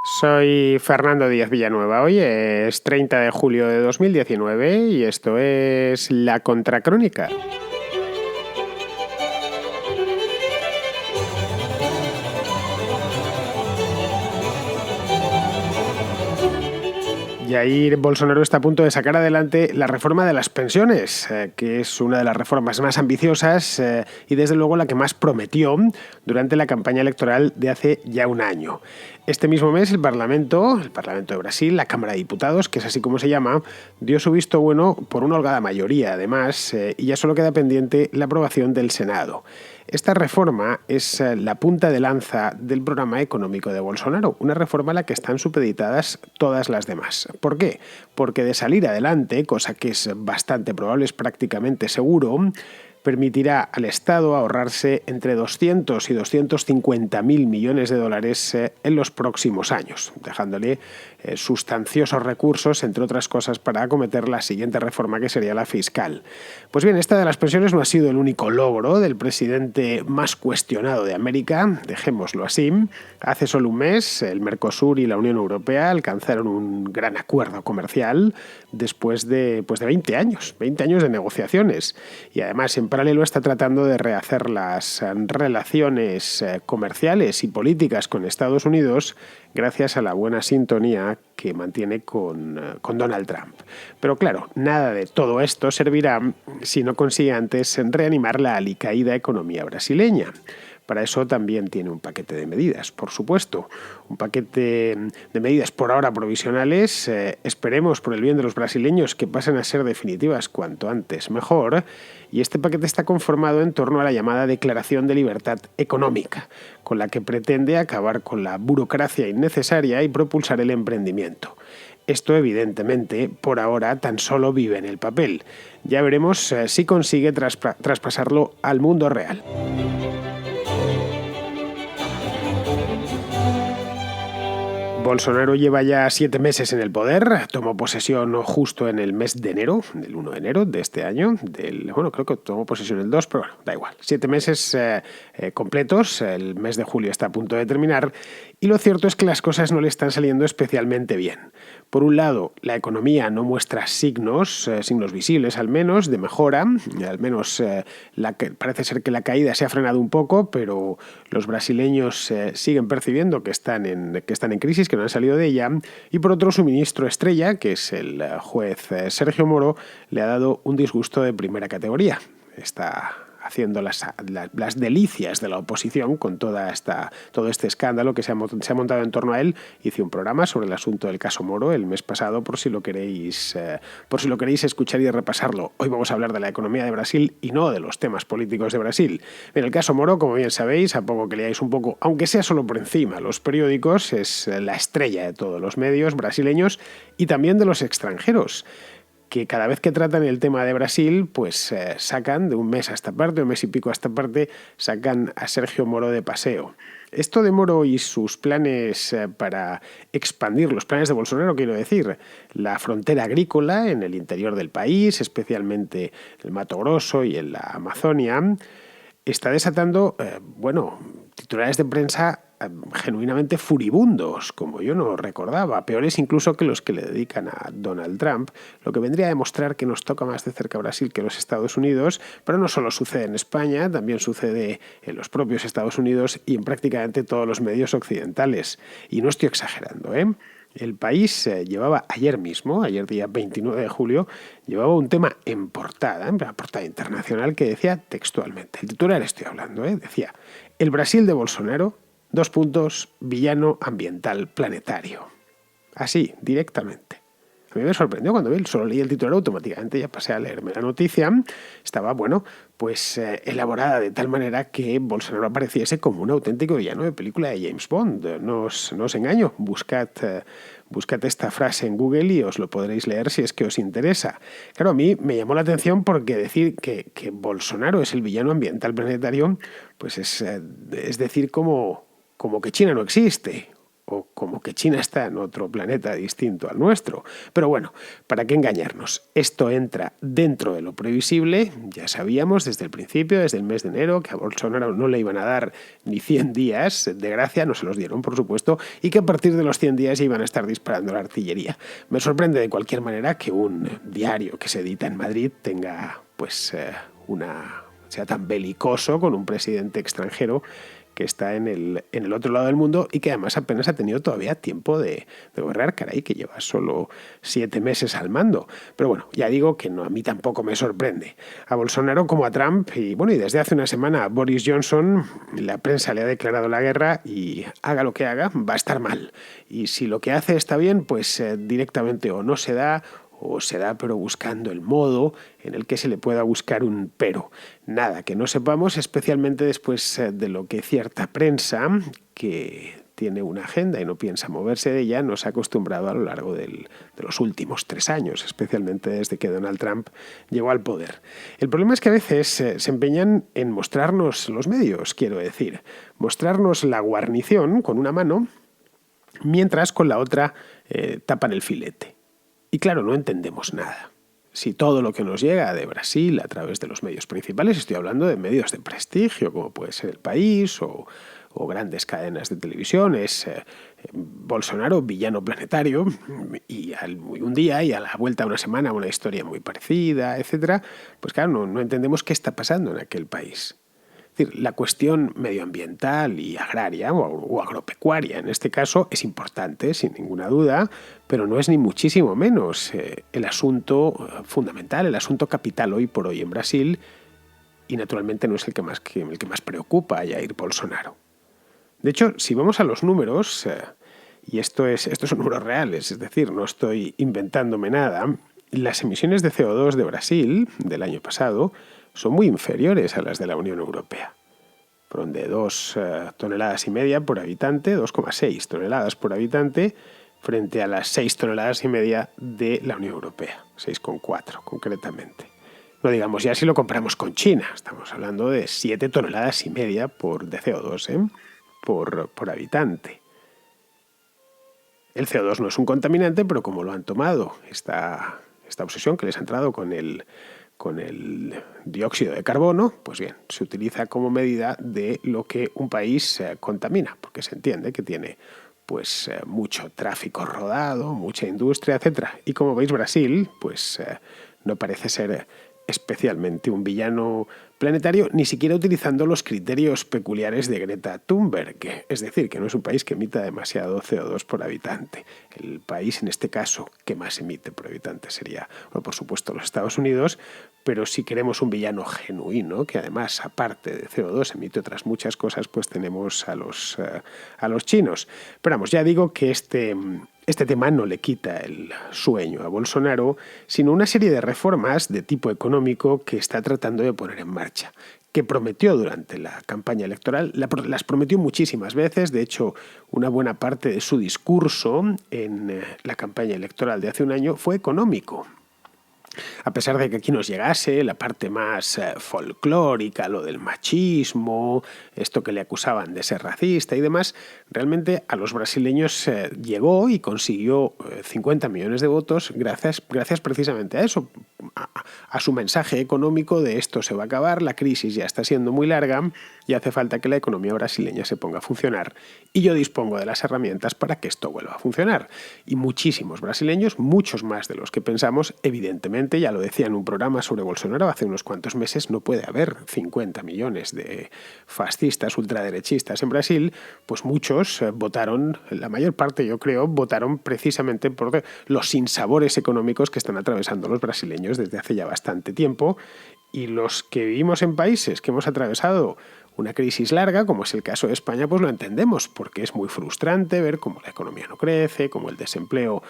Soy Fernando Díaz Villanueva. Hoy es 30 de julio de 2019 y esto es La Contracrónica. Jair Bolsonaro está a punto de sacar adelante la reforma de las pensiones, que es una de las reformas más ambiciosas y desde luego la que más prometió durante la campaña electoral de hace ya un año. Este mismo mes el Parlamento de Brasil, la Cámara de Diputados, que es así como se llama, dio su visto bueno por una holgada mayoría además y ya solo queda pendiente la aprobación del Senado. Esta reforma es la punta de lanza del programa económico de Bolsonaro, una reforma a la que están supeditadas todas las demás. ¿Por qué? Porque de salir adelante, cosa que es bastante probable, es prácticamente seguro, permitirá al Estado ahorrarse entre 200 y 250 mil millones de dólares en los próximos años, dejándole sustanciosos recursos, entre otras cosas, para acometer la siguiente reforma, que sería la fiscal. Pues bien, esta de las pensiones no ha sido el único logro del presidente más cuestionado de América, dejémoslo así. Hace solo un mes, el Mercosur y la Unión Europea alcanzaron un gran acuerdo comercial después de 20 años de negociaciones. Y además, en paralelo, está tratando de rehacer las relaciones comerciales y políticas con Estados Unidos gracias a la buena sintonía que mantiene con Donald Trump. Pero claro, nada de todo esto servirá si no consigue antes reanimar la alicaída economía brasileña. Para eso también tiene un paquete de medidas, por supuesto. Un paquete de medidas por ahora provisionales, esperemos por el bien de los brasileños que pasen a ser definitivas cuanto antes mejor. Y este paquete está conformado en torno a la llamada Declaración de Libertad Económica, con la que pretende acabar con la burocracia innecesaria y propulsar el emprendimiento. Esto, evidentemente, por ahora tan solo vive en el papel. Ya veremos si consigue traspasarlo al mundo real. Bolsonaro lleva ya 7 meses en el poder, tomó posesión justo en el mes de enero, del 1 de enero de este año, creo que tomó posesión el 2, pero bueno, da igual. 7 meses completos, el mes de julio está a punto de terminar y lo cierto es que las cosas no le están saliendo especialmente bien. Por un lado, la economía no muestra signos visibles al menos, de mejora, al menos parece ser que la caída se ha frenado un poco, pero los brasileños siguen percibiendo que están en crisis, que no han salido de ella, y por otro su ministro estrella, que es el juez Sergio Moro, le ha dado un disgusto de primera categoría. Está haciendo las delicias de la oposición con todo este escándalo que se ha montado en torno a él. Hice un programa sobre el asunto del caso Moro el mes pasado, por si lo queréis escuchar y repasarlo. Hoy vamos a hablar de la economía de Brasil y no de los temas políticos de Brasil. En el caso Moro, como bien sabéis, a poco que leáis un poco, aunque sea solo por encima, los periódicos, es la estrella de todos los medios brasileños y también de los extranjeros, que cada vez que tratan el tema de Brasil, pues sacan de un mes a esta parte, un mes y pico a esta parte, sacan a Sergio Moro de paseo. Esto de Moro y sus planes para expandir, los planes de Bolsonaro, quiero decir, la frontera agrícola en el interior del país, especialmente en el Mato Grosso y en la Amazonia, está desatando, titulares de prensa genuinamente furibundos, como yo no recordaba, peores incluso que los que le dedican a Donald Trump, lo que vendría a demostrar que nos toca más de cerca Brasil que los Estados Unidos, pero no solo sucede en España, también sucede en los propios Estados Unidos y en prácticamente todos los medios occidentales. Y no estoy exagerando, ¿eh? El país llevaba ayer día 29 de julio, llevaba un tema en portada internacional que decía textualmente, el titular estoy hablando, decía: el Brasil de Bolsonaro, villano ambiental planetario. Así, directamente. A mí me sorprendió cuando solo leí el titular, automáticamente ya pasé a leerme la noticia. Estaba, elaborada de tal manera que Bolsonaro apareciese como un auténtico villano de película de James Bond. No os engaño, buscad esta frase en Google y os lo podréis leer si es que os interesa. Claro, a mí me llamó la atención porque decir que Bolsonaro es el villano ambiental planetario, pues es decir como que China no existe, o como que China está en otro planeta distinto al nuestro. Pero bueno, ¿para qué engañarnos? Esto entra dentro de lo previsible. Ya sabíamos desde el principio, desde el mes de enero, que a Bolsonaro no le iban a dar ni 100 días de gracia, no se los dieron, por supuesto, y que a partir de los 100 días iban a estar disparando la artillería. Me sorprende de cualquier manera que un diario que se edita en Madrid tenga, sea tan belicoso con un presidente extranjero que está en el otro lado del mundo y que además apenas ha tenido todavía tiempo de gobernar, caray, que lleva solo 7 meses al mando. Pero bueno, ya digo que no, a mí tampoco me sorprende. A Bolsonaro como a Trump, y desde hace una semana a Boris Johnson, la prensa le ha declarado la guerra y haga lo que haga, va a estar mal. Y si lo que hace está bien, pues directamente o no se da, o se da pero buscando el modo en el que se le pueda buscar un pero. Nada que no sepamos, especialmente después de lo que cierta prensa, que tiene una agenda y no piensa moverse de ella, nos ha acostumbrado a lo largo de los últimos 3 años, especialmente desde que Donald Trump llegó al poder. El problema es que a veces se empeñan en mostrarnos los medios, quiero decir, mostrarnos la guarnición con una mano, mientras con la otra tapan el filete. Y claro, no entendemos nada. Si todo lo que nos llega de Brasil a través de los medios principales, estoy hablando de medios de prestigio, como puede ser El País o grandes cadenas de televisión, es Bolsonaro, villano planetario, y un día y a la vuelta de una semana una historia muy parecida, etcétera, pues claro, no entendemos qué está pasando en aquel país. Es decir, la cuestión medioambiental y agraria o agropecuaria en este caso es importante, sin ninguna duda, pero no es ni muchísimo menos el asunto fundamental, el asunto capital hoy por hoy en Brasil, y naturalmente no es el que más preocupa a Jair Bolsonaro. De hecho, si vamos a los números, y estos son números reales, es decir, no estoy inventándome nada, las emisiones de CO2 de Brasil del año pasado son muy inferiores a las de la Unión Europea. Fueron de 2 toneladas y media por habitante, 2,6 toneladas por habitante, frente a las 6 toneladas y media de la Unión Europea, 6,4 concretamente. No digamos ya si lo comparamos con China, estamos hablando de 7 toneladas y media de CO2 por habitante. El CO2 no es un contaminante, pero como lo han tomado esta obsesión que les ha entrado con el dióxido de carbono, pues bien, se utiliza como medida de lo que un país contamina, porque se entiende que tiene mucho tráfico rodado, mucha industria, etc. Y como veis, Brasil no parece ser especialmente un villano planetario, ni siquiera utilizando los criterios peculiares de Greta Thunberg, es decir, que no es un país que emita demasiado CO2 por habitante. El país, en este caso, que más emite por habitante sería, por supuesto, los Estados Unidos, pero si queremos un villano genuino, que además, aparte de CO2, emite otras muchas cosas, pues tenemos a los chinos. Pero vamos, ya digo que este tema no le quita el sueño a Bolsonaro, sino una serie de reformas de tipo económico que está tratando de poner en marcha, que prometió durante la campaña electoral, las prometió muchísimas veces. De hecho, una buena parte de su discurso en la campaña electoral de hace un año fue económico. A pesar de que aquí nos llegase la parte más folclórica, lo del machismo, esto que le acusaban de ser racista y demás, realmente a los brasileños llegó y consiguió 50 millones de votos gracias precisamente a eso, a su mensaje económico de esto se va a acabar, la crisis ya está siendo muy larga y hace falta que la economía brasileña se ponga a funcionar. Y yo dispongo de las herramientas para que esto vuelva a funcionar. Y muchísimos brasileños, muchos más de los que pensamos, evidentemente, ya lo decía en un programa sobre Bolsonaro hace unos cuantos meses, no puede haber 50 millones de fascistas ultraderechistas en Brasil, pues muchos votaron, la mayor parte yo creo, votaron precisamente por los sinsabores económicos que están atravesando los brasileños desde hace ya bastante tiempo, y los que vivimos en países que hemos atravesado una crisis larga, como es el caso de España, pues lo entendemos, porque es muy frustrante ver cómo la economía no crece, cómo el desempleo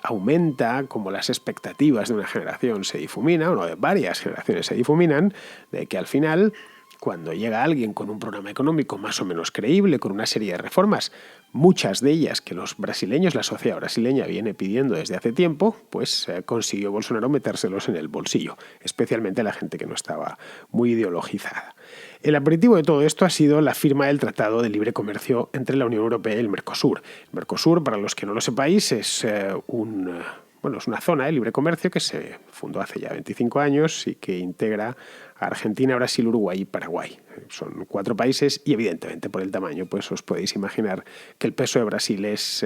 aumenta, cómo las expectativas de una generación se difuminan, o de varias generaciones se difuminan, de que al final, cuando llega alguien con un programa económico más o menos creíble, con una serie de reformas, muchas de ellas que los brasileños, la sociedad brasileña viene pidiendo desde hace tiempo, pues consiguió Bolsonaro metérselos en el bolsillo, especialmente a la gente que no estaba muy ideologizada. El aperitivo de todo esto ha sido la firma del Tratado de Libre Comercio entre la Unión Europea y el Mercosur. El Mercosur, para los que no lo sepáis, es es una zona de libre comercio que se fundó hace ya 25 años y que integra a Argentina, Brasil, Uruguay y Paraguay. Son 4 países y, evidentemente, por el tamaño, pues os podéis imaginar que el peso de Brasil es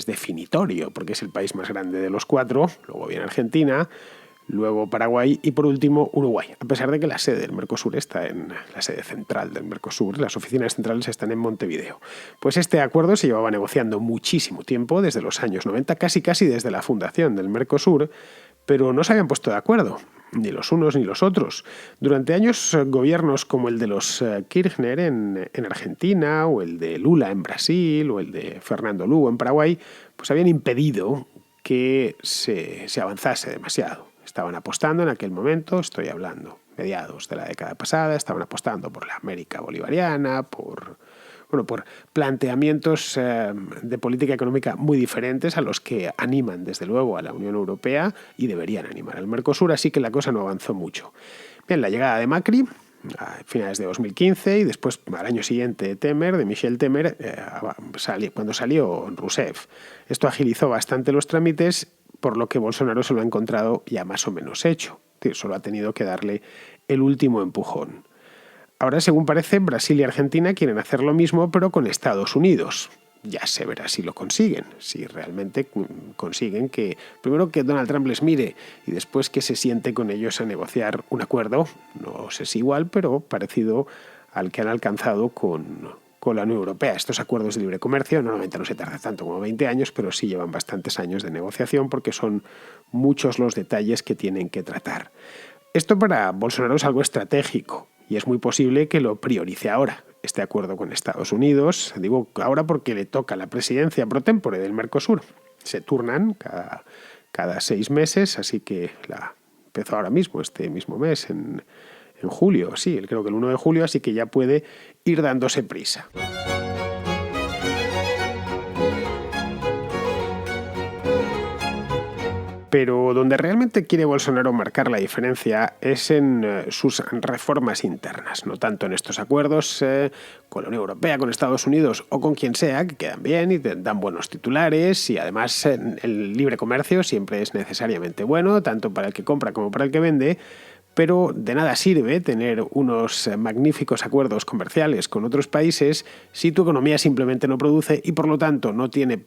definitorio, porque es el país más grande de los 4. Luego viene Argentina, luego Paraguay y, por último, Uruguay. A pesar de que la sede del Mercosur está en la sede central del Mercosur, las oficinas centrales están en Montevideo. Pues este acuerdo se llevaba negociando muchísimo tiempo, desde los años 90, casi desde la fundación del Mercosur, pero no se habían puesto de acuerdo, ni los unos ni los otros. Durante años, gobiernos como el de los Kirchner en Argentina, o el de Lula en Brasil, o el de Fernando Lugo en Paraguay, pues habían impedido que se avanzase demasiado. Estaban apostando en aquel momento, estoy hablando mediados de la década pasada, estaban apostando por la América bolivariana, por planteamientos de política económica muy diferentes a los que animan desde luego a la Unión Europea y deberían animar al Mercosur, así que la cosa no avanzó mucho. Bien, la llegada de Macri a finales de 2015 y después al año siguiente de Michel Temer, cuando salió Rousseff. Esto agilizó bastante los trámites, por lo que Bolsonaro se lo ha encontrado ya más o menos hecho. Es decir, solo ha tenido que darle el último empujón. Ahora, según parece, Brasil y Argentina quieren hacer lo mismo, pero con Estados Unidos. Ya se verá si lo consiguen, si realmente consiguen que, primero, que Donald Trump les mire y después que se siente con ellos a negociar un acuerdo, no sé si igual, pero parecido al que han alcanzado con la Unión Europea. Estos acuerdos de libre comercio normalmente no se tarda tanto como 20 años, pero sí llevan bastantes años de negociación porque son muchos los detalles que tienen que tratar. Esto para Bolsonaro es algo estratégico y es muy posible que lo priorice ahora, este acuerdo con Estados Unidos. Digo ahora porque le toca la presidencia pro tempore del Mercosur. Se turnan cada 6 meses, así que empezó ahora mismo, este mismo mes, en julio. Sí, creo que el 1 de julio, así que ya puede ir dándose prisa. Pero donde realmente quiere Bolsonaro marcar la diferencia es en sus reformas internas, no tanto en estos acuerdos con la Unión Europea, con Estados Unidos o con quien sea, que quedan bien y dan buenos titulares, y además el libre comercio siempre es necesariamente bueno, tanto para el que compra como para el que vende, pero de nada sirve tener unos magníficos acuerdos comerciales con otros países si tu economía simplemente no produce y por lo tanto no tiene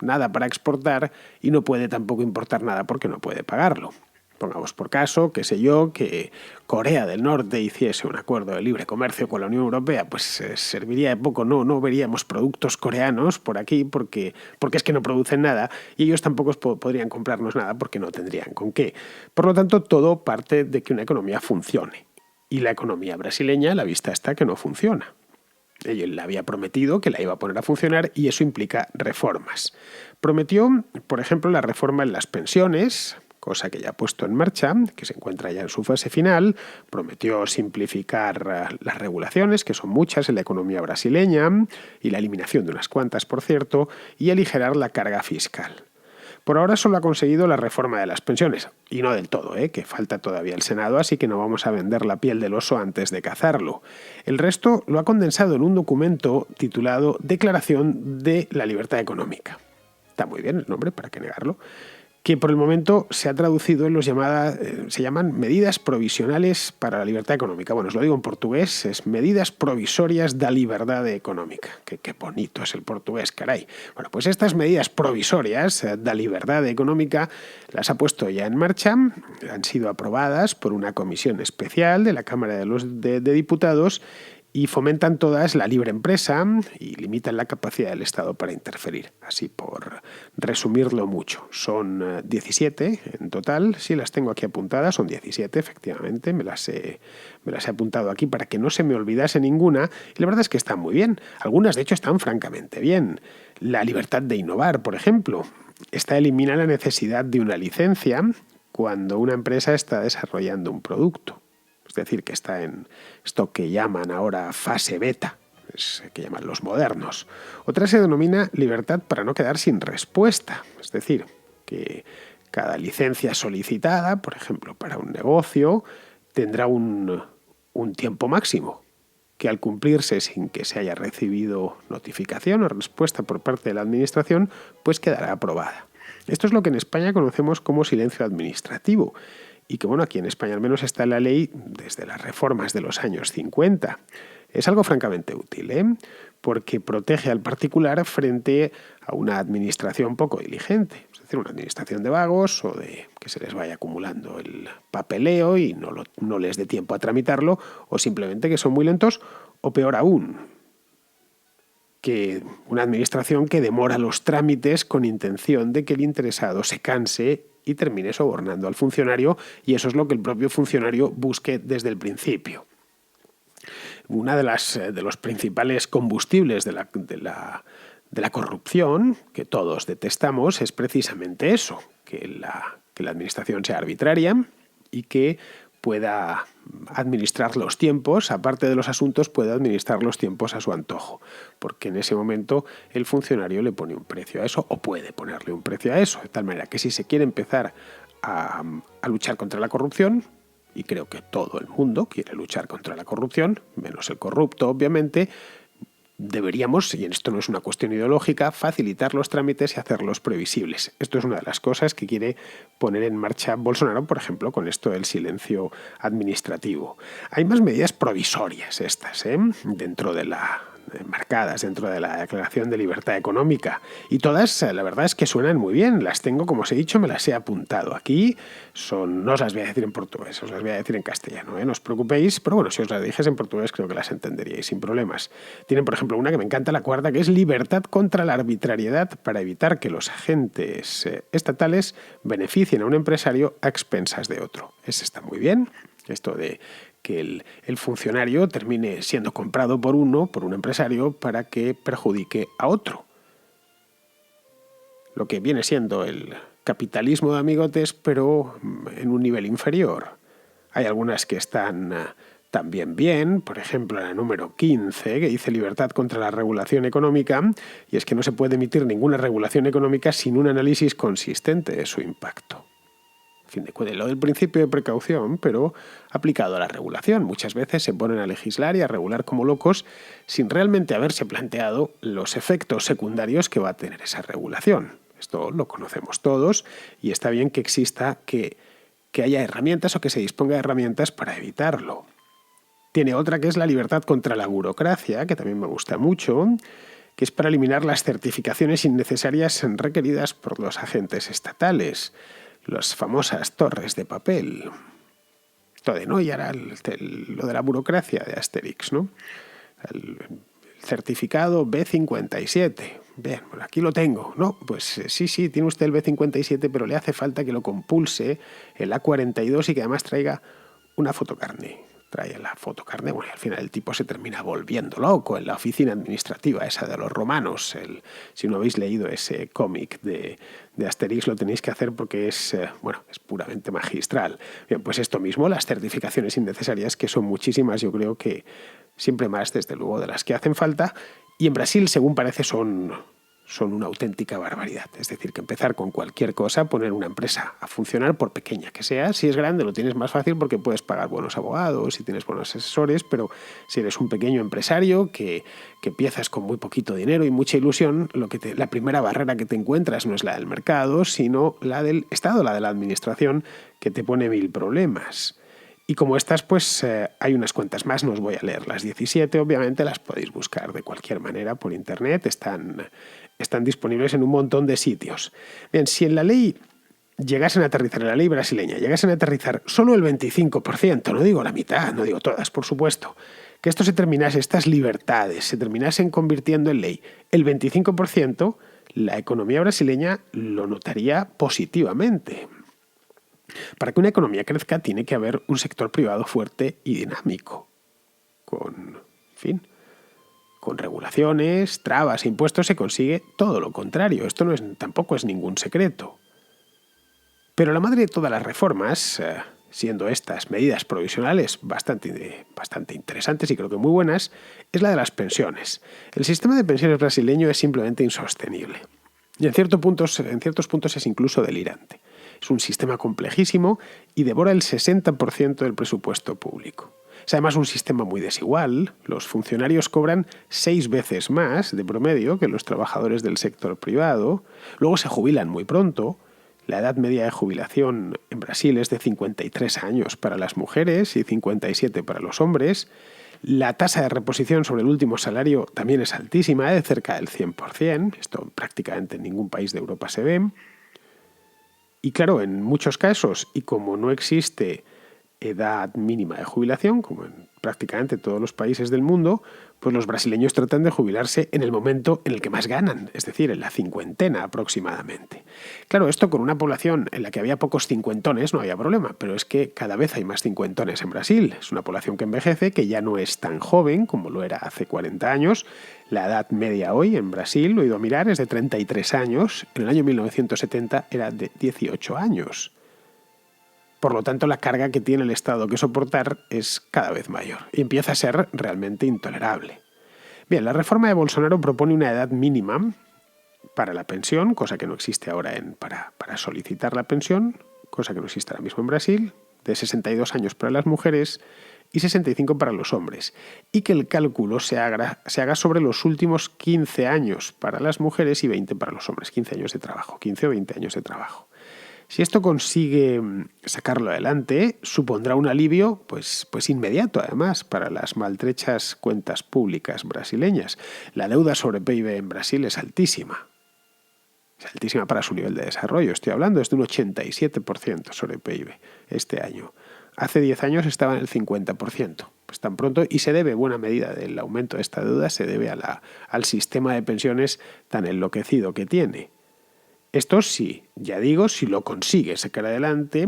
nada para exportar y no puede tampoco importar nada porque no puede pagarlo. Pongamos por caso, que Corea del Norte hiciese un acuerdo de libre comercio con la Unión Europea, pues serviría de poco, no veríamos productos coreanos por aquí porque es que no producen nada y ellos tampoco podrían comprarnos nada porque no tendrían con qué. Por lo tanto, todo parte de que una economía funcione. Y la economía brasileña, a la vista está que no funciona. Ella le había prometido que la iba a poner a funcionar y eso implica reformas. Prometió, por ejemplo, la reforma en las pensiones, cosa que ya ha puesto en marcha, que se encuentra ya en su fase final. Prometió simplificar las regulaciones, que son muchas en la economía brasileña, y la eliminación de unas cuantas, por cierto, y aligerar la carga fiscal. Por ahora solo ha conseguido la reforma de las pensiones, y no del todo, que falta todavía el Senado, así que no vamos a vender la piel del oso antes de cazarlo. El resto lo ha condensado en un documento titulado Declaración de la Libertad Económica. Está muy bien el nombre, ¿para qué negarlo? Que por el momento se ha traducido en se llaman medidas provisionales para la libertad económica. Bueno, os lo digo en portugués, es medidas provisorias da liberdade económica. Qué bonito es el portugués, caray. Bueno, pues estas medidas provisorias da liberdade económica las ha puesto ya en marcha, han sido aprobadas por una comisión especial de la Cámara de Diputados y fomentan todas la libre empresa y limitan la capacidad del Estado para interferir. Así por resumirlo mucho. Son 17 en total, sí las tengo aquí apuntadas, son 17 efectivamente, me las he apuntado aquí para que no se me olvidase ninguna y la verdad es que están muy bien. Algunas de hecho están francamente bien. La libertad de innovar, por ejemplo. Esta elimina la necesidad de una licencia cuando una empresa está desarrollando un producto. Es decir, que está en esto que llaman ahora fase beta, que llaman los modernos. Otra se denomina libertad para no quedar sin respuesta. Es decir, que cada licencia solicitada, por ejemplo, para un negocio, tendrá un un tiempo máximo, que al cumplirse sin que se haya recibido notificación o respuesta por parte de la Administración, pues quedará aprobada. Esto es lo que en España conocemos como silencio administrativo y que, bueno, aquí en España al menos está en la ley desde las reformas de los años 50. Es algo francamente útil, porque protege al particular frente a una administración poco diligente, es decir, una administración de vagos o de que se les vaya acumulando el papeleo y no les dé tiempo a tramitarlo, o simplemente que son muy lentos, o peor aún, que una administración que demora los trámites con intención de que el interesado se canse y termine sobornando al funcionario, y eso es lo que el propio funcionario busque desde el principio. Una de los principales combustibles de la corrupción, que todos detestamos, es precisamente eso, que la administración sea arbitraria y que pueda administrar los tiempos, aparte de los asuntos, pueda administrar los tiempos a su antojo, porque en ese momento el funcionario le pone un precio a eso, o puede ponerle un precio a eso, de tal manera que si se quiere empezar a luchar contra la corrupción, y creo que todo el mundo quiere luchar contra la corrupción, menos el corrupto, obviamente, deberíamos, y esto no es una cuestión ideológica, facilitar los trámites y hacerlos previsibles. Esto es una de las cosas que quiere poner en marcha Bolsonaro, por ejemplo, con esto del silencio administrativo. Hay más medidas provisorias estas, marcadas dentro de la Declaración de Libertad Económica, y todas, la verdad es que suenan muy bien. Las tengo, como os he dicho, me las he apuntado aquí. No os las voy a decir en portugués, os las voy a decir en castellano, no os preocupéis, pero bueno, si os las dijese en portugués creo que las entenderíais sin problemas. Tienen, por ejemplo, una que me encanta, la cuarta, que es libertad contra la arbitrariedad para evitar que los agentes estatales beneficien a un empresario a expensas de otro. Ese está muy bien, esto de que el funcionario termine siendo comprado por un empresario, para que perjudique a otro. Lo que viene siendo el capitalismo de amigotes, pero en un nivel inferior. Hay algunas que están también bien, por ejemplo la número 15, que dice libertad contra la regulación económica, y es que no se puede emitir ninguna regulación económica sin un análisis consistente de su impacto. Fin de cuentas, lo del principio de precaución, pero aplicado a la regulación. Muchas veces se ponen a legislar y a regular como locos sin realmente haberse planteado los efectos secundarios que va a tener esa regulación. Esto lo conocemos todos y está bien que exista, que haya herramientas o que se disponga de herramientas para evitarlo. Tiene otra que es la libertad contra la burocracia, que también me gusta mucho, que es para eliminar las certificaciones innecesarias requeridas por los agentes estatales. Las famosas torres de papel. ¿No? Y ahora lo de la burocracia de Asterix, ¿no? El certificado B57. Bien, bueno, aquí lo tengo. No, pues sí, tiene usted el B57, pero le hace falta que lo compulse el A42 y que además traiga una fotocarné. Trae la fotocarné, bueno, y al final el tipo se termina volviendo loco en la oficina administrativa esa de los romanos. Si no habéis leído ese cómic de Asterix, lo tenéis que hacer porque es puramente magistral. Bien, pues esto mismo, las certificaciones innecesarias, que son muchísimas, yo creo que siempre más, desde luego, de las que hacen falta, y en Brasil, según parece, son una auténtica barbaridad. Es decir, que empezar con cualquier cosa, poner una empresa a funcionar, por pequeña que sea. Si es grande lo tienes más fácil porque puedes pagar buenos abogados y tienes buenos asesores, pero si eres un pequeño empresario que empiezas con muy poquito dinero y mucha ilusión, la primera barrera que te encuentras no es la del mercado, sino la del Estado, la de la administración, que te pone 1000 problemas. Y como estas, pues hay unas cuantas más, no os voy a leer las 17, obviamente las podéis buscar de cualquier manera por internet, están disponibles en un montón de sitios. Bien, si en la ley llegasen a aterrizar, en la ley brasileña, llegasen a aterrizar solo el 25%, no digo la mitad, no digo todas, por supuesto, que esto estas libertades se terminasen convirtiendo en ley, el 25%, la economía brasileña lo notaría positivamente. Para que una economía crezca tiene que haber un sector privado fuerte y dinámico, con regulaciones, trabas e impuestos se consigue todo lo contrario. Esto tampoco es ningún secreto. Pero la madre de todas las reformas, siendo estas medidas provisionales bastante interesantes y creo que muy buenas, es la de las pensiones. El sistema de pensiones brasileño es simplemente insostenible. Y en ciertos puntos es incluso delirante. Es un sistema complejísimo y devora el 60% del presupuesto público. Es además un sistema muy desigual. Los funcionarios cobran 6 veces más de promedio que los trabajadores del sector privado. Luego se jubilan muy pronto. La edad media de jubilación en Brasil es de 53 años para las mujeres y 57 para los hombres. La tasa de reposición sobre el último salario también es altísima, de cerca del 100%. Esto prácticamente en ningún país de Europa se ve. Y claro, en muchos casos, y como no existe edad mínima de jubilación, como en prácticamente todos los países del mundo, pues los brasileños tratan de jubilarse en el momento en el que más ganan, es decir, en la cincuentena aproximadamente. Claro, esto con una población en la que había pocos cincuentones no había problema, pero es que cada vez hay más cincuentones en Brasil. Es una población que envejece, que ya no es tan joven como lo era hace 40 años. La edad media hoy en Brasil, lo he ido a mirar, es de 33 años. En el año 1970 era de 18 años. Por lo tanto, la carga que tiene el Estado que soportar es cada vez mayor y empieza a ser realmente intolerable. Bien, la reforma de Bolsonaro propone una edad mínima para la pensión, cosa que no existe ahora para solicitar la pensión, cosa que no existe ahora mismo en Brasil, de 62 años para las mujeres y 65 para los hombres, y que el cálculo se haga sobre los últimos 15 años para las mujeres y 20 para los hombres, 15 años de trabajo, 15 o 20 años de trabajo. Si esto consigue sacarlo adelante, supondrá un alivio pues inmediato, además, para las maltrechas cuentas públicas brasileñas. La deuda sobre PIB en Brasil es altísima. Es altísima para su nivel de desarrollo. Estoy hablando, es de un 87% sobre PIB este año. Hace 10 años estaba en el 50%. Pues tan pronto, y se debe, buena medida del aumento de esta deuda, se debe al sistema de pensiones tan enloquecido que tiene. Esto sí, ya digo, si lo consigue sacar adelante,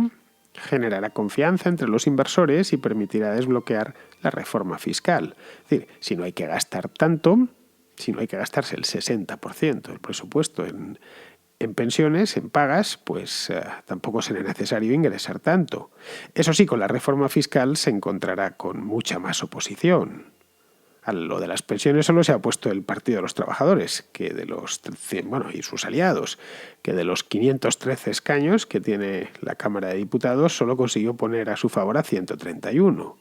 generará confianza entre los inversores y permitirá desbloquear la reforma fiscal. Es decir, si no hay que gastar tanto, si no hay que gastarse el 60% del presupuesto en pensiones, en pagas, pues tampoco será necesario ingresar tanto. Eso sí, con la reforma fiscal se encontrará con mucha más oposición. A lo de las pensiones solo se ha opuesto el Partido de los Trabajadores, y sus aliados, que de los 513 escaños que tiene la Cámara de Diputados solo consiguió poner a su favor a 131.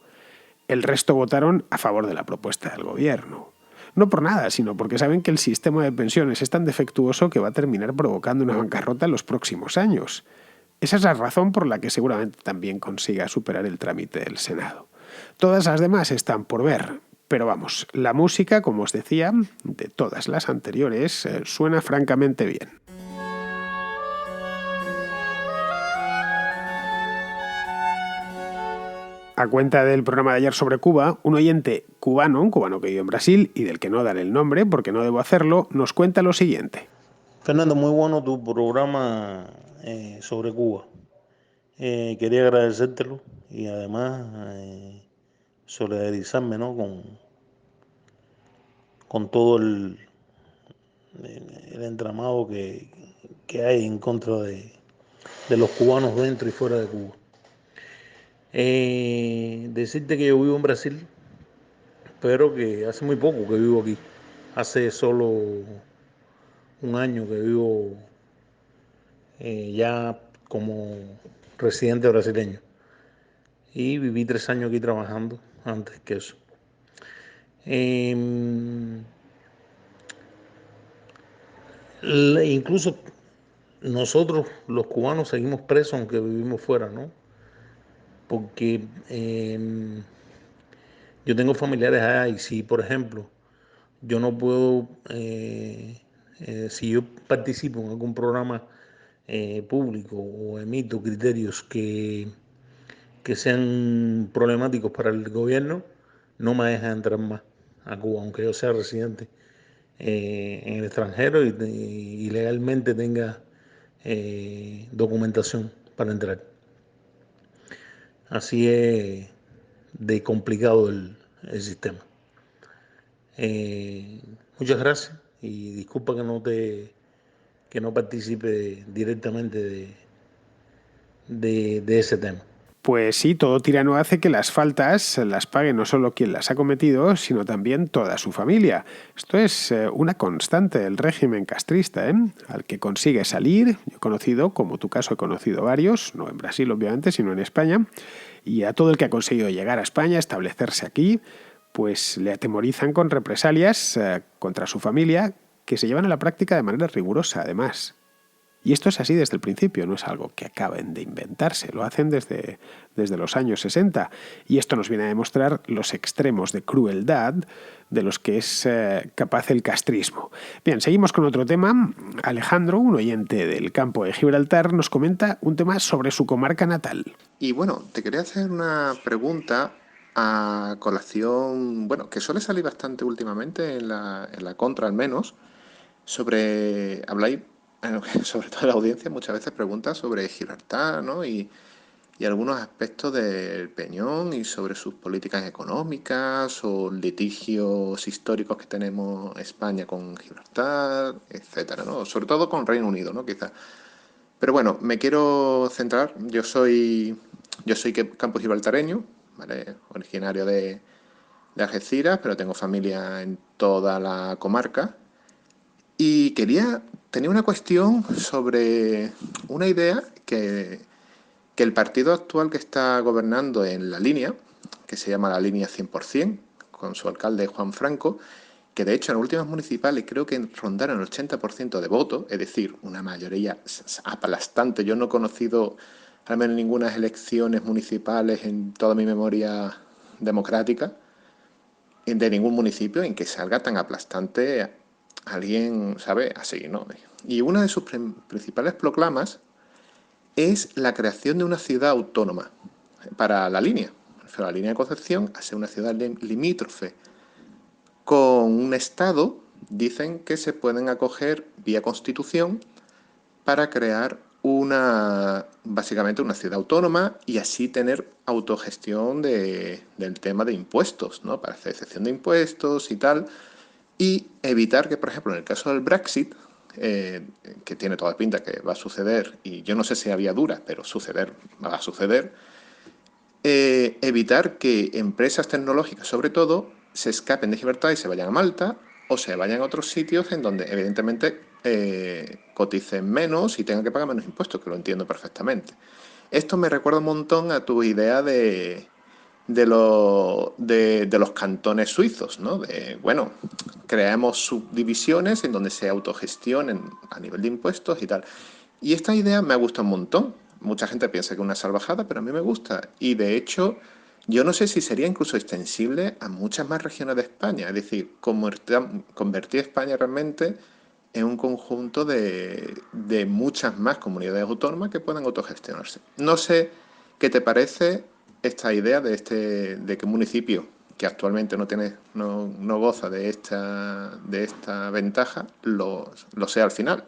El resto votaron a favor de la propuesta del gobierno. No por nada, sino porque saben que el sistema de pensiones es tan defectuoso que va a terminar provocando una bancarrota en los próximos años. Esa es la razón por la que seguramente también consiga superar el trámite del Senado. Todas las demás están por ver. Pero vamos, la música, como os decía, de todas las anteriores, suena francamente bien. A cuenta del programa de ayer sobre Cuba, un oyente cubano, un cubano que vive en Brasil y del que no daré el nombre porque no debo hacerlo, nos cuenta lo siguiente. Fernando, muy bueno tu programa sobre Cuba. Quería agradecértelo y además solidarizarme, ¿no? con todo el entramado que hay en contra de los cubanos dentro y fuera de Cuba. Decirte que yo vivo en Brasil, pero que hace muy poco que vivo aquí. Hace solo un año que vivo ya como residente brasileño. Y viví 3 años aquí trabajando antes que eso. Incluso nosotros, los cubanos, seguimos presos aunque vivimos fuera, ¿no? Porque yo tengo familiares allá y si, por ejemplo, yo no puedo, si yo participo en algún programa público o emito criterios que sean problemáticos para el gobierno, no me deja entrar más a Cuba, aunque yo sea residente en el extranjero y legalmente tenga documentación para entrar. Así es de complicado el sistema. Muchas gracias y disculpa que no participe directamente de ese tema. Pues sí, todo tirano hace que las faltas las pague no solo quien las ha cometido, sino también toda su familia. Esto es una constante del régimen castrista, ¿eh? Al que consigue salir, yo he conocido, como tu caso he conocido varios, no en Brasil obviamente, sino en España, y a todo el que ha conseguido llegar a España, establecerse aquí, pues le atemorizan con represalias contra su familia que se llevan a la práctica de manera rigurosa, además. Y esto es así desde el principio, no es algo que acaben de inventarse, lo hacen desde los años 60. Y esto nos viene a demostrar los extremos de crueldad de los que es capaz el castrismo. Bien, seguimos con otro tema. Alejandro, un oyente del campo de Gibraltar, nos comenta un tema sobre su comarca natal. Y bueno, te quería hacer una pregunta a colación, bueno, que suele salir bastante últimamente en la contra al menos, habláis, sobre todo la audiencia muchas veces pregunta sobre Gibraltar, ¿no? Y algunos aspectos del Peñón y sobre sus políticas económicas o litigios históricos que tenemos España con Gibraltar, etcétera, ¿no? Sobre todo con Reino Unido, ¿no? Quizás. Pero bueno, me quiero centrar. Yo soy campo gibraltareño, ¿vale? Originario de Algeciras, pero tengo familia en toda la comarca. Y tenía una cuestión sobre una idea que el partido actual que está gobernando en la línea, que se llama la línea 100%, con su alcalde Juan Franco, que de hecho en las últimas municipales creo que rondaron el 80% de votos, es decir, una mayoría aplastante. Yo no he conocido al menos ninguna elecciones municipales en toda mi memoria democrática de ningún municipio en que salga tan aplastante alguien, ¿sabe? Así, ¿no? Y una de sus principales proclamas es la creación de una ciudad autónoma para la línea. La línea de Concepción hace una ciudad limítrofe con un estado. Dicen que se pueden acoger vía constitución para crear básicamente una ciudad autónoma y así tener autogestión del tema de impuestos, ¿no? Para hacer excepción de impuestos y tal, y evitar que, por ejemplo, en el caso del Brexit, que tiene toda pinta que va a suceder, y yo no sé si había dura, pero va a suceder, evitar que empresas tecnológicas, sobre todo, se escapen de Gibraltar y se vayan a Malta o se vayan a otros sitios en donde evidentemente coticen menos y tengan que pagar menos impuestos, que lo entiendo perfectamente. Esto me recuerda un montón a tu idea de los cantones suizos, ¿no? Bueno, creamos subdivisiones en donde se autogestionen a nivel de impuestos y tal. Y esta idea me ha gustado un montón. Mucha gente piensa que es una salvajada, pero a mí me gusta. Y de hecho, yo no sé si sería incluso extensible a muchas más regiones de España. Es decir, convertir España realmente en un conjunto de muchas más comunidades autónomas que puedan autogestionarse. No sé qué te parece esta idea de que un municipio que actualmente no goza de esta ventaja lo sea al final.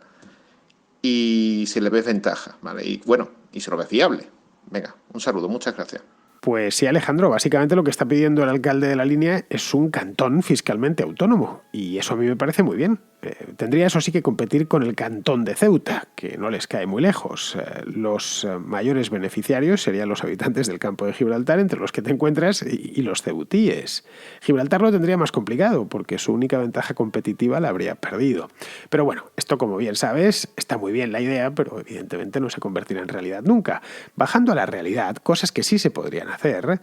Y si le ves ventaja, ¿vale? Y bueno, y si lo ves viable. Venga, un saludo, muchas gracias. Pues sí, Alejandro, básicamente lo que está pidiendo el alcalde de la línea es un cantón fiscalmente autónomo, y eso a mí me parece muy bien. Tendría eso sí que competir con el cantón de Ceuta, que no les cae muy lejos. Los mayores beneficiarios serían los habitantes del campo de Gibraltar, entre los que te encuentras, y los ceutíes. Gibraltar lo tendría más complicado, porque su única ventaja competitiva la habría perdido. Pero bueno, esto como bien sabes, está muy bien la idea, pero evidentemente no se convertirá en realidad nunca. Bajando a la realidad, cosas que sí se podrían hacer,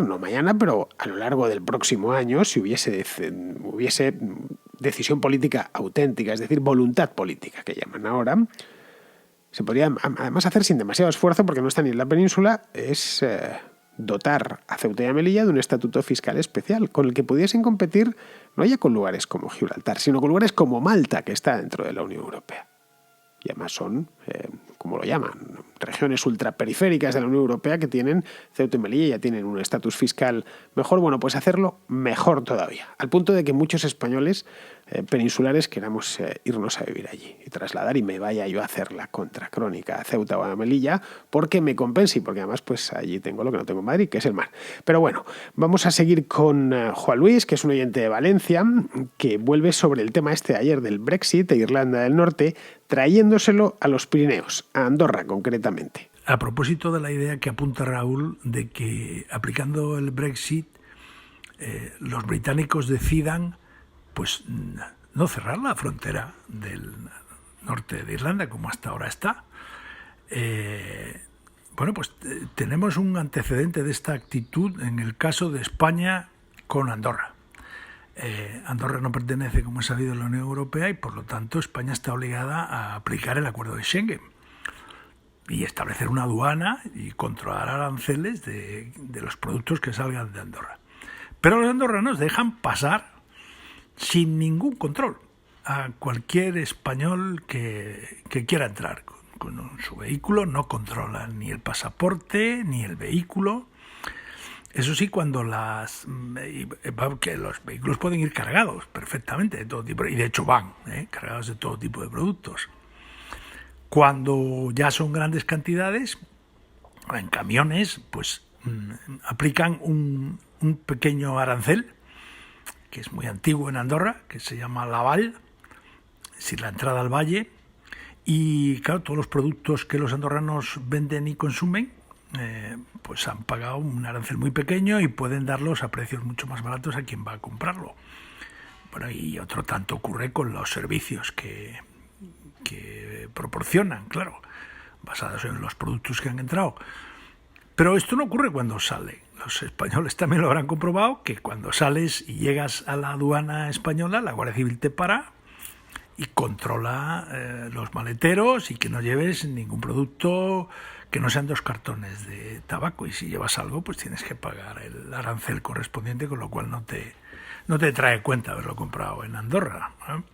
no mañana, pero a lo largo del próximo año, si hubiese decisión política auténtica, es decir, voluntad política que llaman ahora, se podría además hacer sin demasiado esfuerzo, porque no está ni en la península, es dotar a Ceuta y a Melilla de un estatuto fiscal especial, con el que pudiesen competir no ya con lugares como Gibraltar, sino con lugares como Malta, que está dentro de la Unión Europea. Y además son, como lo llaman, regiones ultraperiféricas de la Unión Europea que tienen, Ceuta y Melilla ya tienen un estatus fiscal mejor. Bueno, pues hacerlo mejor todavía, al punto de que muchos españoles peninsulares queramos irnos a vivir allí y trasladar, y me vaya yo a hacer la contracrónica a Ceuta o a Melilla, porque me compense y porque además pues allí tengo lo que no tengo en Madrid, que es el mar. Pero bueno, vamos a seguir con Juan Luis, que es un oyente de Valencia, que vuelve sobre el tema este de ayer del Brexit de Irlanda del Norte, trayéndoselo a los Pirineos, a Andorra concretamente. a propósito de la idea que apunta Raúl de que aplicando el Brexit los británicos decidan pues no cerrar la frontera del norte de Irlanda como hasta ahora está. Bueno, pues tenemos un antecedente de esta actitud en el caso de España con Andorra. Andorra no pertenece, como es sabido, a la Unión Europea y por lo tanto España está obligada a aplicar el acuerdo de Schengen y establecer una aduana y controlar aranceles de los productos que salgan de Andorra. Pero los andorranos dejan pasar sin ningún control a cualquier español que quiera entrar. Con su vehículo no controlan ni el pasaporte ni el vehículo. Eso sí, cuando que los vehículos pueden ir cargados perfectamente de todo tipo, y de hecho van cargados de todo tipo de productos. Cuando ya son grandes cantidades, en camiones, pues aplican un pequeño arancel, que es muy antiguo en Andorra, que se llama Laval, es decir, la entrada al valle, y claro, todos los productos que los andorranos venden y consumen, pues han pagado un arancel muy pequeño y pueden darlos a precios mucho más baratos a quien va a comprarlo. Bueno, y otro tanto ocurre con los servicios que proporcionan, claro, basados en los productos que han entrado. Pero esto no ocurre cuando sale. Los españoles también lo habrán comprobado, que cuando sales y llegas a la aduana española, la Guardia Civil te para y controla los maleteros y que no lleves ningún producto que no sean 2 cartones de tabaco. Y si llevas algo, pues tienes que pagar el arancel correspondiente, con lo cual no te trae cuenta haberlo comprado en Andorra, ¿no? Lo que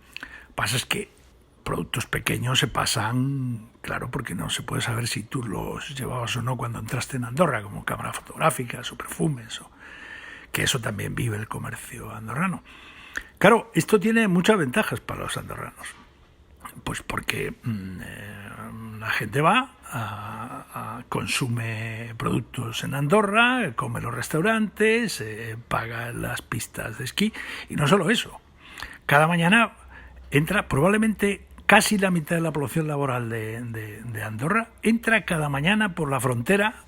pasa es que productos pequeños se pasan, claro, porque no se puede saber si tú los llevabas o no cuando entraste en Andorra, como cámaras fotográficas o perfumes, que eso también vive el comercio andorrano. Claro, esto tiene muchas ventajas para los andorranos, pues porque la gente va, consume productos en Andorra, come en los restaurantes, paga las pistas de esquí, y no solo eso, cada mañana entra probablemente casi la mitad de la población laboral de Andorra, entra cada mañana por la frontera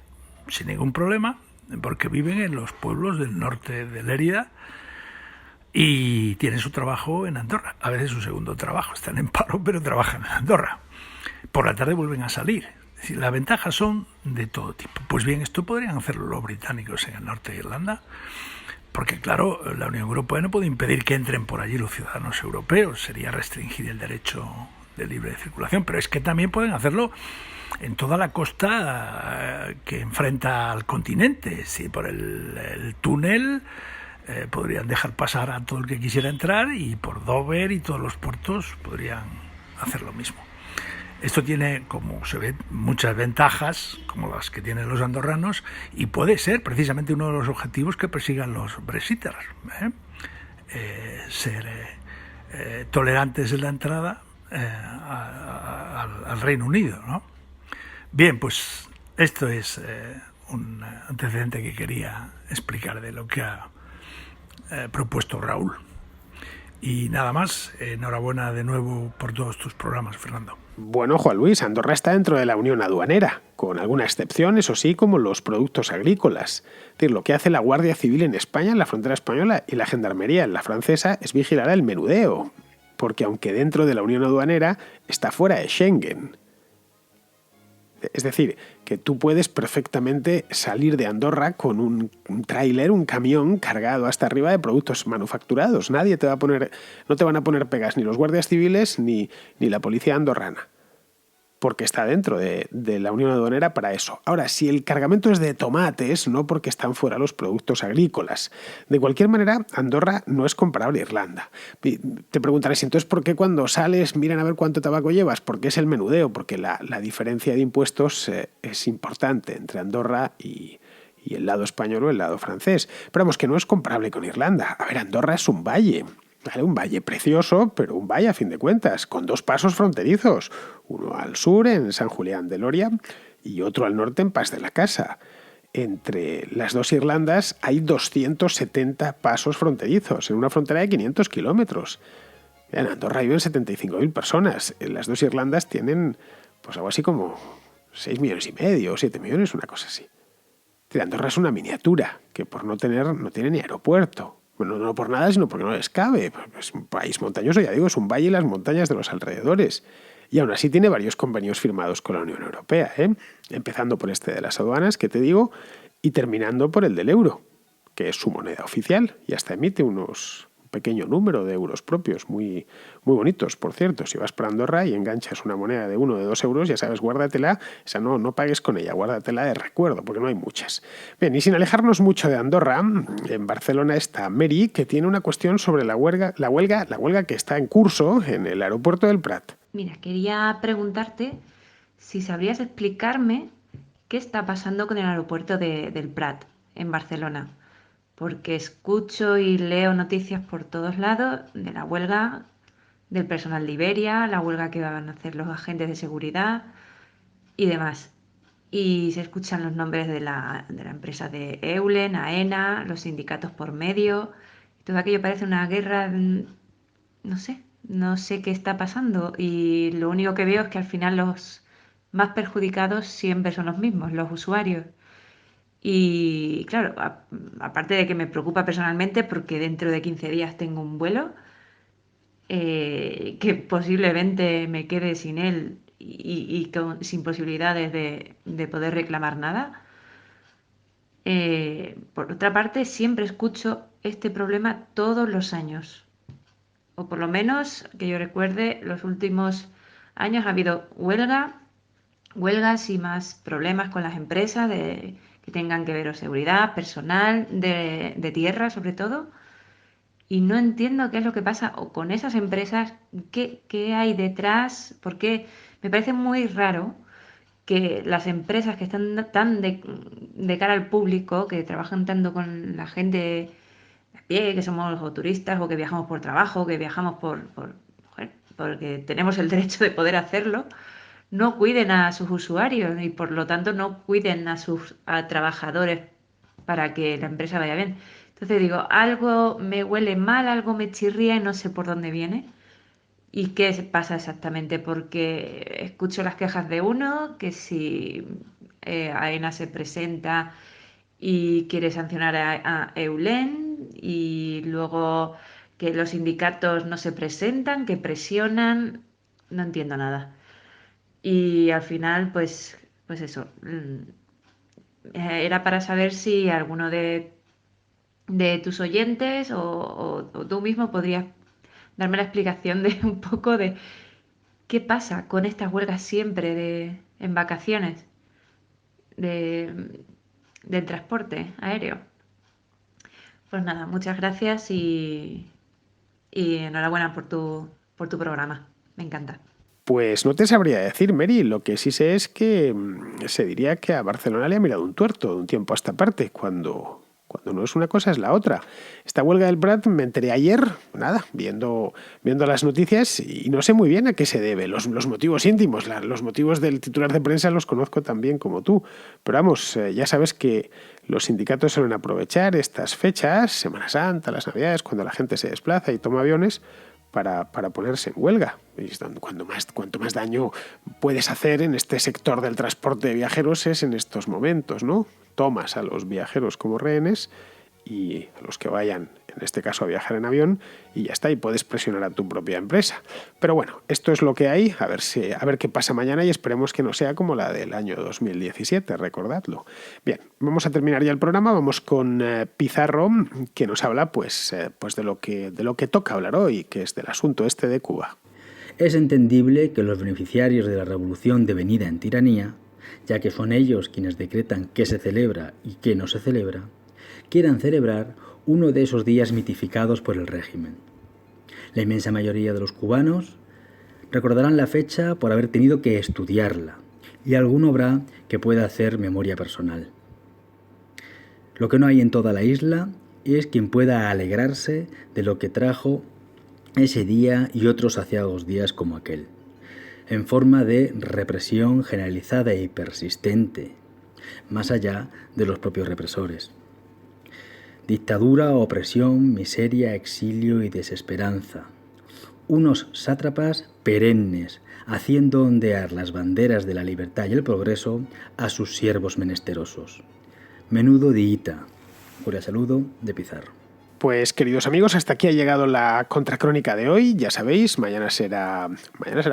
sin ningún problema, porque viven en los pueblos del norte de Lérida y tienen su trabajo en Andorra, a veces su segundo trabajo, están en paro pero trabajan en Andorra. Por la tarde vuelven a salir. Es decir, las ventajas son de todo tipo. Pues bien, esto podrían hacerlo los británicos en el norte de Irlanda, porque claro, la Unión Europea no puede impedir que entren por allí los ciudadanos europeos, sería restringir el derecho de libre circulación, pero es que también pueden hacerlo en toda la costa que enfrenta al continente. Si por el túnel podrían dejar pasar a todo el que quisiera entrar, y por Dover y todos los puertos podrían hacer lo mismo. Esto tiene, como se ve, muchas ventajas, como las que tienen los andorranos, y puede ser precisamente uno de los objetivos que persigan los brexiters, ser tolerantes en la entrada al Reino Unido, ¿no? Bien, pues esto es un antecedente que quería explicar de lo que ha propuesto Raúl. Y nada más, enhorabuena de nuevo por todos tus programas, Fernando. Bueno, Juan Luis, Andorra está dentro de la Unión Aduanera, con alguna excepción, eso sí, como los productos agrícolas. Es decir, lo que hace la Guardia Civil en España, en la frontera española, y la Gendarmería en la francesa es vigilar el menudeo, porque aunque dentro de la Unión Aduanera, está fuera de Schengen. Es decir, que tú puedes perfectamente salir de Andorra con un tráiler, un camión cargado hasta arriba de productos manufacturados. No te van a poner pegas ni los guardias civiles ni la policía andorrana, porque está dentro de la Unión Aduanera para eso. Ahora, si el cargamento es de tomates, no porque están fuera los productos agrícolas. De cualquier manera, Andorra no es comparable a Irlanda. Te preguntarás, entonces, ¿por qué cuando sales miran a ver cuánto tabaco llevas? Porque es el menudeo, porque la diferencia de impuestos es importante entre Andorra y el lado español o el lado francés. Pero vamos, que no es comparable con Irlanda. A ver, Andorra es un valle. ¿Vale? Un valle precioso, pero un valle a fin de cuentas, con 2 pasos fronterizos, uno al sur en San Julián de Loria y otro al norte en Pas de la Casa. Entre las 2 Irlandas hay 270 pasos fronterizos, en una frontera de 500 kilómetros. En Andorra viven 75.000 personas. Las 2 Irlandas tienen pues algo así como 6,5 millones, 7 millones, una cosa así. Andorra es una miniatura que no tiene ni aeropuerto. Bueno, no por nada, sino porque no les cabe. Es un país montañoso, ya digo, es un valle y las montañas de los alrededores. Y aún así tiene varios convenios firmados con la Unión Europea, empezando por este de las aduanas, que te digo, y terminando por el del euro, que es su moneda oficial, y hasta emite un pequeño número de euros propios, muy, muy bonitos, por cierto. Si vas por Andorra y enganchas una moneda de 1 o de 2 euros, ya sabes, guárdatela, esa no pagues con ella, guárdatela de recuerdo, porque no hay muchas. Bien, y sin alejarnos mucho de Andorra, en Barcelona está Mary, que tiene una cuestión sobre la huelga que está en curso en el aeropuerto del Prat. Mira, quería preguntarte si sabrías explicarme qué está pasando con el aeropuerto del Prat, en Barcelona. Porque escucho y leo noticias por todos lados de la huelga del personal de Iberia, la huelga que van a hacer los agentes de seguridad y demás. Y se escuchan los nombres de la empresa de Eulen, AENA, los sindicatos por medio. Todo aquello parece una guerra, no sé qué está pasando. Y lo único que veo es que al final los más perjudicados siempre son los mismos, los usuarios. Y claro, aparte de que me preocupa personalmente porque dentro de 15 días tengo un vuelo, que posiblemente me quede sin él y sin posibilidades de poder reclamar nada. Por otra parte, siempre escucho este problema todos los años, o por lo menos que yo recuerde, los últimos años ha habido huelgas y más problemas con las empresas que tengan que ver con seguridad, personal, de tierra sobre todo. Y no entiendo qué es lo que pasa o con esas empresas, qué hay detrás, porque me parece muy raro que las empresas que están tan de cara al público, que trabajan tanto con la gente a pie, que somos o turistas o que viajamos por trabajo, que viajamos porque tenemos el derecho de poder hacerlo, no cuiden a sus usuarios y por lo tanto no cuiden a sus trabajadores para que la empresa vaya bien. Entonces digo, algo me huele mal, algo me chirría y no sé por dónde viene. ¿Y qué pasa exactamente? Porque escucho las quejas de uno, que si AENA se presenta y quiere sancionar a Eulen, y luego que los sindicatos no se presentan, que presionan, no entiendo nada. Y al final, pues eso, era para saber si alguno de tus oyentes o tú mismo podrías darme la explicación de un poco de qué pasa con estas huelgas siempre en vacaciones de, del transporte aéreo. Pues nada, muchas gracias y enhorabuena por tu programa. Me encanta. Pues no te sabría decir, Mary. Lo que sí sé es que se diría que a Barcelona le ha mirado un tuerto de un tiempo a esta parte, cuando no es una cosa es la otra. Esta huelga del Prat me enteré ayer, viendo las noticias, y no sé muy bien a qué se debe. Los motivos íntimos, los motivos del titular de prensa los conozco tan bien como tú. Pero vamos, ya sabes que los sindicatos suelen aprovechar estas fechas, Semana Santa, las Navidades, cuando la gente se desplaza y toma aviones, para ponerse en huelga. Y cuanto más daño puedes hacer en este sector del transporte de viajeros es en estos momentos, ¿no? Tomas a los viajeros como rehenes y a los que vayan, en este caso, a viajar en avión, y ya está, y puedes presionar a tu propia empresa. Pero bueno, esto es lo que hay, a ver qué pasa mañana, y esperemos que no sea como la del año 2017, recordadlo. Bien, vamos a terminar ya el programa, vamos con Pizarro, que nos habla pues de lo que toca hablar hoy, que es del asunto este de Cuba. Es entendible que los beneficiarios de la revolución devenida en tiranía, ya que son ellos quienes decretan qué se celebra y qué no se celebra, quieran celebrar uno de esos días mitificados por el régimen. La inmensa mayoría de los cubanos recordarán la fecha por haber tenido que estudiarla, y alguno habrá que pueda hacer memoria personal. Lo que no hay en toda la isla es quien pueda alegrarse de lo que trajo ese día y otros aciagos días como aquel, en forma de represión generalizada y persistente, más allá de los propios represores. Dictadura, opresión, miseria, exilio y desesperanza. unos sátrapas perennes, haciendo ondear las banderas de la libertad y el progreso a sus siervos menesterosos. Menudo diita. Cordial saludo de Pizarro. Pues queridos amigos, hasta aquí ha llegado la contracrónica de hoy. Ya sabéis, mañana será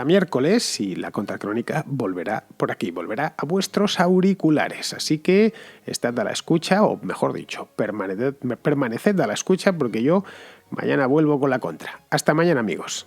miércoles y la contracrónica volverá por aquí, volverá a vuestros auriculares. Así que estad a la escucha, o mejor dicho, permaneced a la escucha porque yo mañana vuelvo con la contra. Hasta mañana, amigos.